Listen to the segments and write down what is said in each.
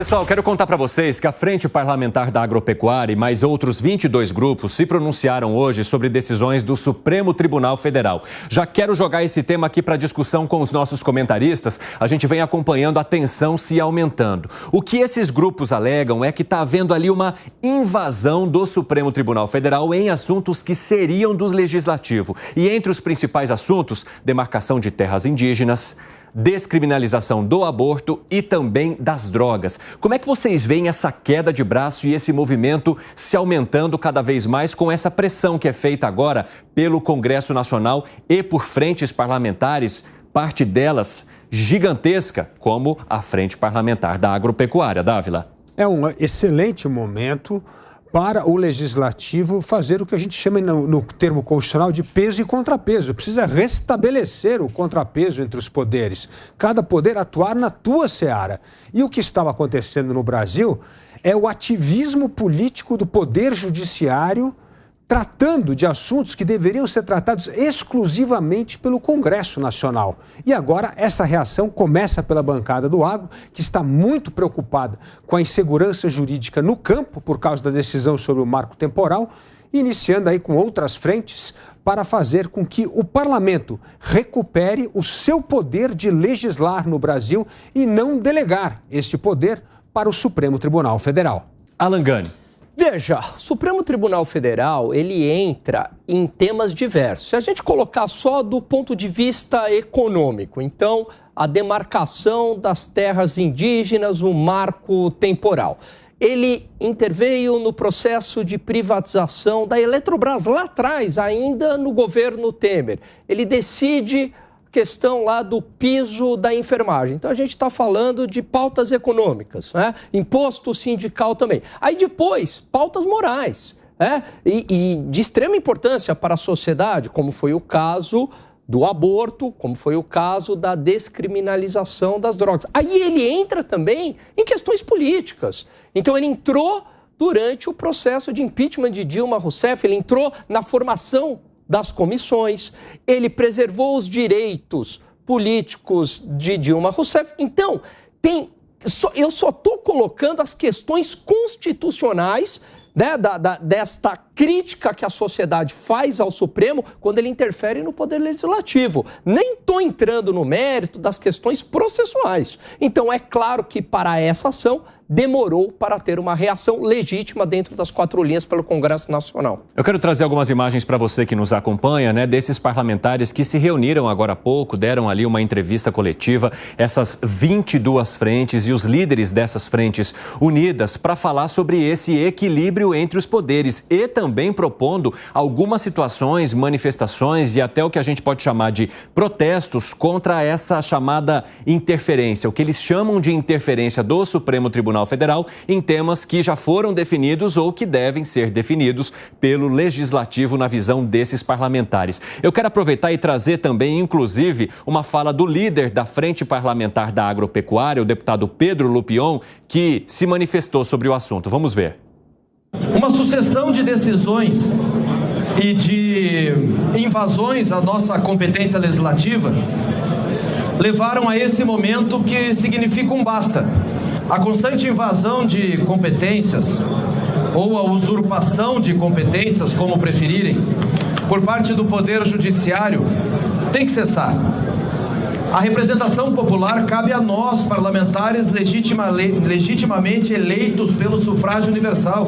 Pessoal, quero contar para vocês que a Frente Parlamentar da Agropecuária e mais outros 22 grupos se pronunciaram hoje sobre decisões do Supremo Tribunal Federal. Já quero jogar esse tema aqui para discussão com os nossos comentaristas. A gente vem acompanhando a tensão se aumentando. O que esses grupos alegam é que está havendo ali uma invasão do Supremo Tribunal Federal em assuntos que seriam do Legislativo. E entre os principais assuntos, demarcação de terras indígenas, descriminalização do aborto e também das drogas. Como é que vocês veem essa queda de braço e esse movimento se aumentando cada vez mais com essa pressão que é feita agora pelo Congresso Nacional e por frentes parlamentares, parte delas gigantesca, como a Frente Parlamentar da Agropecuária? Dávila. É um excelente momento para o Legislativo fazer o que a gente chama no termo constitucional de peso e contrapeso. Precisa restabelecer o contrapeso entre os poderes. Cada poder atuar na tua seara. E o que estava acontecendo no Brasil é o ativismo político do Poder Judiciário tratando de assuntos que deveriam ser tratados exclusivamente pelo Congresso Nacional. E agora essa reação começa pela bancada do Agro, que está muito preocupada com a insegurança jurídica no campo por causa da decisão sobre o marco temporal, iniciando aí com outras frentes para fazer com que o parlamento recupere o seu poder de legislar no Brasil e não delegar este poder para o Supremo Tribunal Federal. Alan Gani. Veja, o Supremo Tribunal Federal, ele entra em temas diversos. Se a gente colocar só do ponto de vista econômico, então, a demarcação das terras indígenas, o marco temporal. Ele interveio no processo de privatização da Eletrobras lá atrás, ainda no governo Temer. Ele decide questão lá do piso da enfermagem. Então, a gente está falando de pautas econômicas, né? Imposto sindical também. Aí depois, pautas morais, né? E de extrema importância para a sociedade, como foi o caso do aborto, como foi o caso da descriminalização das drogas. Aí ele entra também em questões políticas. Então, ele entrou durante o processo de impeachment de Dilma Rousseff, ele entrou na formação das comissões, ele preservou os direitos políticos de Dilma Rousseff. Então, eu só estou colocando as questões constitucionais, né, desta crítica que a sociedade faz ao Supremo quando ele interfere no Poder Legislativo. Nem estou entrando no mérito das questões processuais. Então, é claro que para essa ação demorou para ter uma reação legítima dentro das quatro linhas pelo Congresso Nacional. Eu quero trazer algumas imagens para você que nos acompanha, né, desses parlamentares que se reuniram agora há pouco, deram ali uma entrevista coletiva, essas 22 frentes e os líderes dessas frentes unidas para falar sobre esse equilíbrio entre os poderes e também propondo algumas situações, manifestações e até o que a gente pode chamar de protestos contra essa chamada interferência, o que eles chamam de interferência do Supremo Tribunal Federal em temas que já foram definidos ou que devem ser definidos pelo Legislativo na visão desses parlamentares. Eu quero aproveitar e trazer também, inclusive, uma fala do líder da Frente Parlamentar da Agropecuária, o deputado Pedro Lupion, que se manifestou sobre o assunto. Vamos ver. Uma sucessão de decisões e de invasões à nossa competência legislativa levaram a esse momento que significa um basta. A constante invasão de competências, ou a usurpação de competências, como preferirem, por parte do Poder Judiciário, tem que cessar. A representação popular cabe a nós, parlamentares legitimamente eleitos pelo sufrágio universal.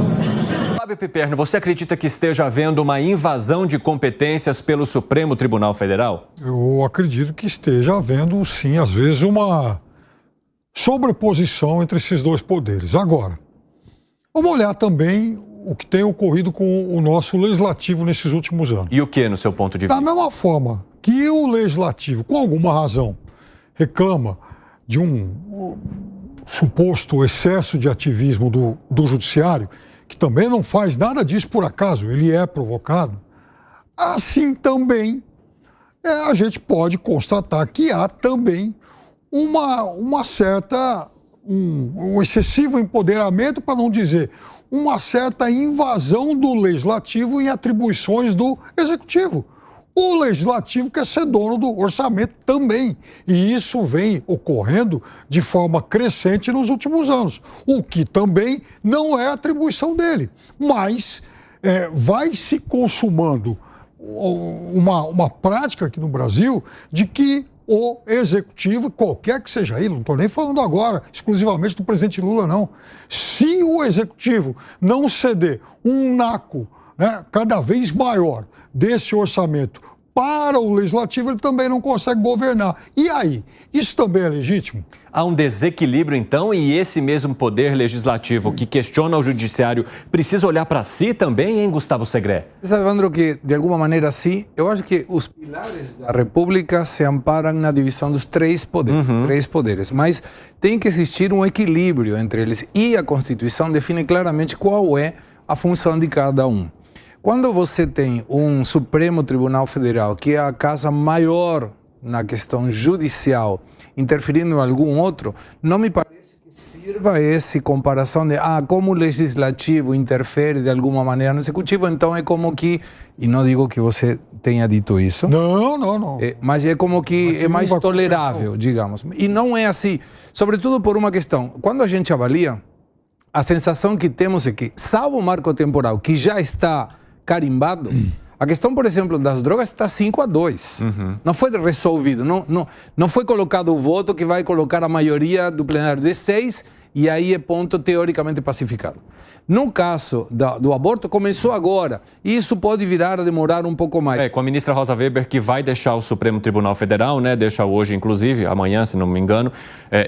Fábio Piperno, você acredita que esteja havendo uma invasão de competências pelo Supremo Tribunal Federal? Eu acredito que esteja havendo, sim, às vezes uma sobreposição entre esses dois poderes. Agora, vamos olhar também o que tem ocorrido com o nosso Legislativo nesses últimos anos. E o que, no seu ponto de vista? Da mesma forma que o Legislativo, com alguma razão, reclama de um suposto excesso de ativismo do Judiciário, que também não faz nada disso por acaso, ele é provocado, assim também a gente pode constatar que há também uma certa, um excessivo empoderamento, para não dizer uma certa invasão do Legislativo em atribuições do Executivo. o Legislativo quer ser dono do orçamento também. E isso vem ocorrendo de forma crescente nos últimos anos, o que também não é atribuição dele. Mas vai se consumando uma prática aqui no Brasil de que o Executivo, qualquer que seja ele, não estou nem falando agora exclusivamente do presidente Lula, não. Se o Executivo não ceder um naco, né, cada vez maior desse orçamento para o Legislativo, ele também não consegue governar. E aí? Isso também é legítimo? Há um desequilíbrio, então, e esse mesmo poder legislativo que questiona o judiciário precisa olhar para si também, hein, Gustavo Segré? Sabe, Evandro, que de alguma maneira sim. Eu acho que os pilares da República se amparam na divisão dos três poderes, mas tem que existir um equilíbrio entre eles. E a Constituição define claramente qual é a função de cada um. Quando você tem um Supremo Tribunal Federal, que é a casa maior na questão judicial, interferindo em algum outro, não me parece que sirva essa comparação de como o Legislativo interfere de alguma maneira no Executivo, então é como que, e não digo que você tenha dito isso. Não. Mas é como que é mais tolerável, digamos. E não é assim, sobretudo por uma questão. Quando a gente avalia, a sensação que temos é que, salvo o marco temporal, que já está carimbado, a questão, por exemplo, das drogas está 5-2. Não foi resolvido, não foi colocado o voto que vai colocar a maioria do plenário de 6 e aí é ponto teoricamente pacificado. No caso do aborto, começou agora. E isso pode virar a demorar um pouco mais. Com a ministra Rosa Weber, que vai deixar o Supremo Tribunal Federal, né? Deixa hoje, inclusive, amanhã, se não me engano.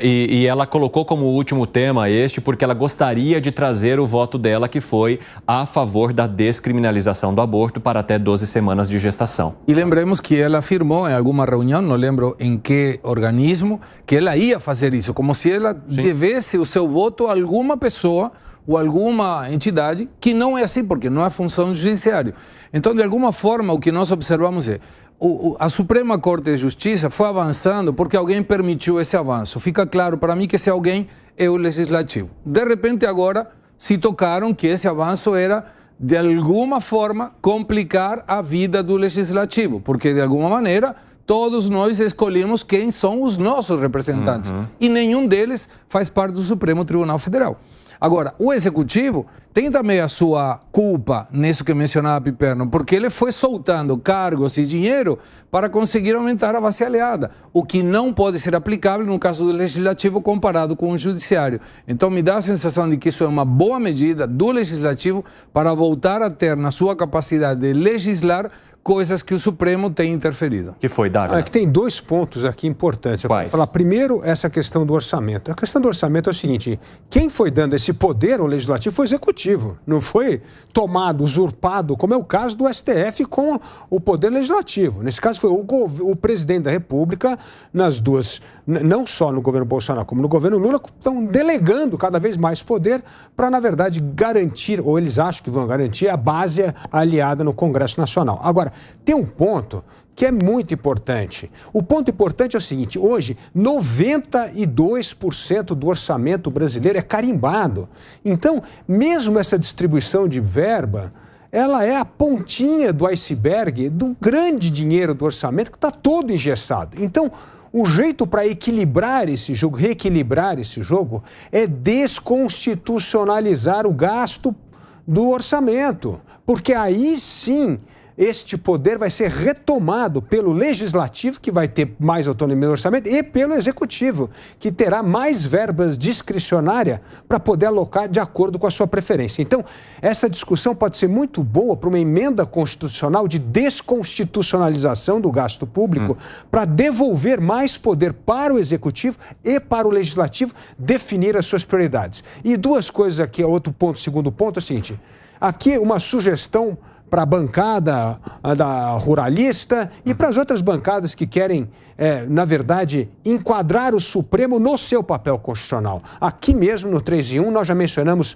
E ela colocou como último tema este, porque ela gostaria de trazer o voto dela, que foi a favor da descriminalização do aborto para até 12 semanas de gestação. E lembremos que ela afirmou em alguma reunião, não lembro em que organismo, que ela ia fazer isso, como se ela devesse o seu voto a alguma pessoa ou alguma entidade, que não é assim, porque não é função do judiciário. Então, de alguma forma, o que nós observamos é a Suprema Corte de Justiça foi avançando porque alguém permitiu esse avanço. Fica claro para mim que esse alguém é o Legislativo. De repente, agora, se tocaram que esse avanço era, de alguma forma, complicar a vida do Legislativo, porque, de alguma maneira, todos nós escolhemos quem são os nossos representantes. E nenhum deles faz parte do Supremo Tribunal Federal. Agora, o Executivo tem também a sua culpa nisso que mencionava Piperno, porque ele foi soltando cargos e dinheiro para conseguir aumentar a base aliada, o que não pode ser aplicável no caso do Legislativo comparado com o Judiciário. Então, me dá a sensação de que isso é uma boa medida do Legislativo para voltar a ter na sua capacidade de legislar coisas que o Supremo tem interferido. Que foi, Davi? Que tem dois pontos aqui importantes. Eu quero falar primeiro essa questão do orçamento. A questão do orçamento é o seguinte: quem foi dando esse poder ao Legislativo foi o Executivo. Não foi tomado, usurpado, como é o caso do STF com o Poder Legislativo. Nesse caso foi o presidente da República, nas duas, não só no governo Bolsonaro, como no governo Lula, estão delegando cada vez mais poder para, na verdade, garantir, ou eles acham que vão garantir, a base aliada no Congresso Nacional. Agora, tem um ponto que é muito importante. O ponto importante é o seguinte: hoje, 92% do orçamento brasileiro é carimbado. Então, mesmo essa distribuição de verba, ela é a pontinha do iceberg do grande dinheiro do orçamento que está todo engessado. Então, o jeito para equilibrar esse jogo, reequilibrar esse jogo, é desconstitucionalizar o gasto do orçamento. Porque aí sim, este poder vai ser retomado pelo Legislativo, que vai ter mais autonomia no orçamento, e pelo Executivo, que terá mais verbas discricionárias para poder alocar de acordo com a sua preferência. Então, essa discussão pode ser muito boa para uma emenda constitucional de desconstitucionalização do gasto público, para devolver mais poder para o Executivo e para o Legislativo definir as suas prioridades. E duas coisas aqui, outro ponto, segundo ponto, é o seguinte: aqui uma sugestão para a bancada da ruralista e para as outras bancadas que querem, na verdade, enquadrar o Supremo no seu papel constitucional. Aqui mesmo, no 3 em 1, nós já mencionamos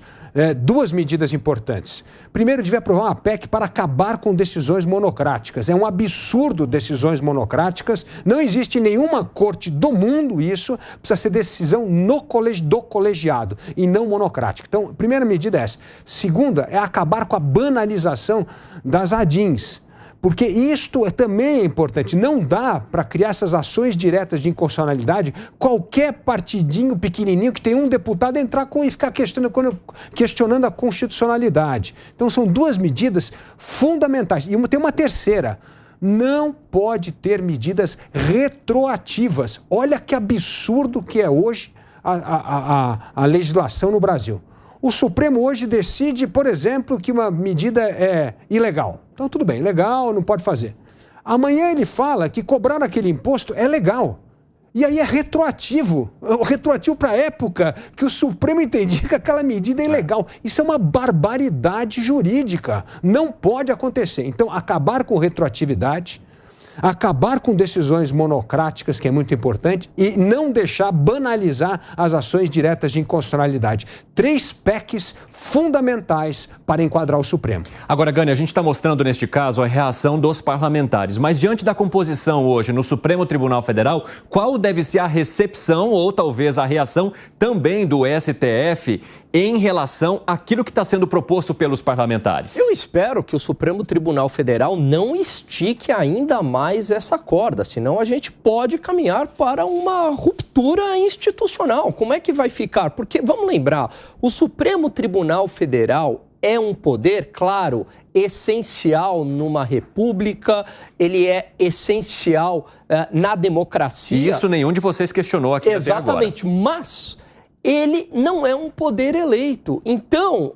duas medidas importantes. Primeiro, devia aprovar uma PEC para acabar com decisões monocráticas. É um absurdo decisões monocráticas. Não existe em nenhuma corte do mundo isso. Precisa ser decisão do colegiado e não monocrática. Então, a primeira medida é essa. Segunda, é acabar com a banalização das ADINs. Porque isto também é importante. Não dá para criar essas ações diretas de inconstitucionalidade qualquer partidinho pequenininho que tem um deputado entrar e ficar questionando a constitucionalidade. Então, são duas medidas fundamentais. E tem uma terceira. Não pode ter medidas retroativas. Olha que absurdo que é hoje a legislação no Brasil. O Supremo hoje decide, por exemplo, que uma medida é ilegal. Então, tudo bem, legal, não pode fazer. Amanhã ele fala que cobrar aquele imposto é legal. E aí é retroativo. Retroativo para a época que o Supremo entendia que aquela medida é ilegal. Isso é uma barbaridade jurídica. Não pode acontecer. Então, acabar com retroatividade, acabar com decisões monocráticas, que é muito importante, e não deixar banalizar as ações diretas de inconstitucionalidade. 3 PECs fundamentais para enquadrar o Supremo. Agora, Gani, a gente está mostrando neste caso a reação dos parlamentares, mas diante da composição hoje no Supremo Tribunal Federal, qual deve ser a recepção ou talvez a reação também do STF em relação àquilo que está sendo proposto pelos parlamentares? Eu espero que o Supremo Tribunal Federal não estique ainda mais essa corda, senão a gente pode caminhar para uma ruptura institucional. Como é que vai ficar? Porque, vamos lembrar, o Supremo Tribunal Federal é um poder, claro, essencial numa república, ele é essencial na democracia. E isso nenhum de vocês questionou aqui até agora. Exatamente, mas ele não é um poder eleito. Então,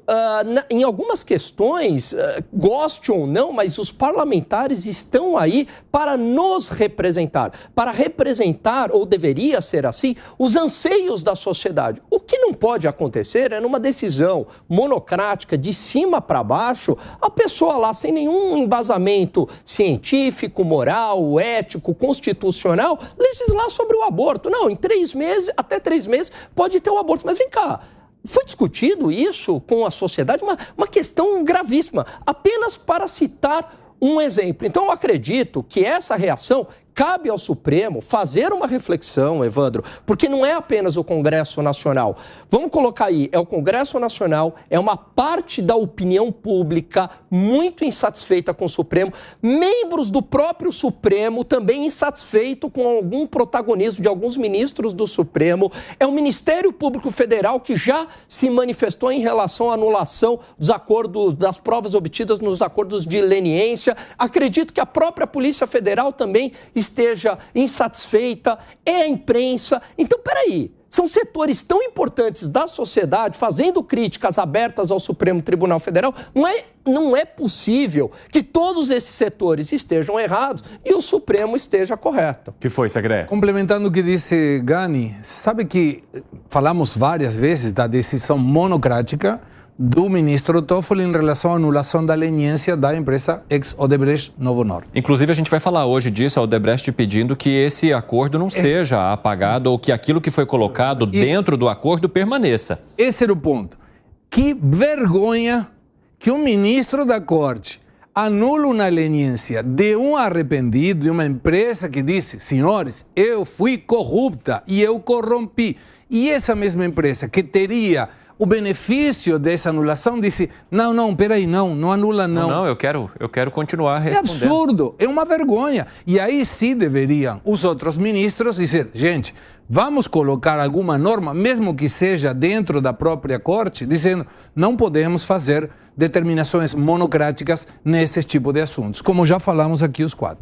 em algumas questões, goste ou não, mas os parlamentares estão aí para nos representar, para representar, ou deveria ser assim, os anseios da sociedade. O que não pode acontecer é numa decisão monocrática, de cima para baixo, a pessoa lá, sem nenhum embasamento científico, moral, ético, constitucional, legislar sobre o aborto. Não, em 3 meses, até 3 meses, pode ter o aborto. Mas vem cá, foi discutido isso com a sociedade? Uma questão gravíssima, apenas para citar um exemplo. Então, eu acredito que essa reação cabe ao Supremo fazer uma reflexão, Evandro, porque não é apenas o Congresso Nacional. Vamos colocar aí, é o Congresso Nacional, é uma parte da opinião pública muito insatisfeita com o Supremo, membros do próprio Supremo também insatisfeitos com algum protagonismo de alguns ministros do Supremo, é o Ministério Público Federal que já se manifestou em relação à anulação dos acordos, das provas obtidas nos acordos de leniência. Acredito que a própria Polícia Federal também esteja insatisfeita, é a imprensa. Então, peraí, são setores tão importantes da sociedade fazendo críticas abertas ao Supremo Tribunal Federal. Não é possível que todos esses setores estejam errados e o Supremo esteja correto. Que foi, Segré? Complementando o que disse Gani, você sabe que falamos várias vezes da decisão monocrática do ministro Toffoli em relação à anulação da leniência da empresa ex-Odebrecht Novo Norte. Inclusive, a gente vai falar hoje disso, a Odebrecht pedindo que esse acordo não seja apagado ou que aquilo que foi colocado dentro do acordo permaneça. Esse era o ponto. Que vergonha que um ministro da Corte anula uma leniência de um arrependido, de uma empresa que disse: senhores, eu fui corrupta e eu corrompi. E essa mesma empresa que teria o benefício dessa anulação disse: não, peraí, não anula não. Não, eu quero continuar respondendo. É absurdo, é uma vergonha. E aí sim deveriam os outros ministros dizer: gente, vamos colocar alguma norma, mesmo que seja dentro da própria corte, dizendo: não podemos fazer determinações monocráticas nesse tipo de assuntos, como já falamos aqui os 4.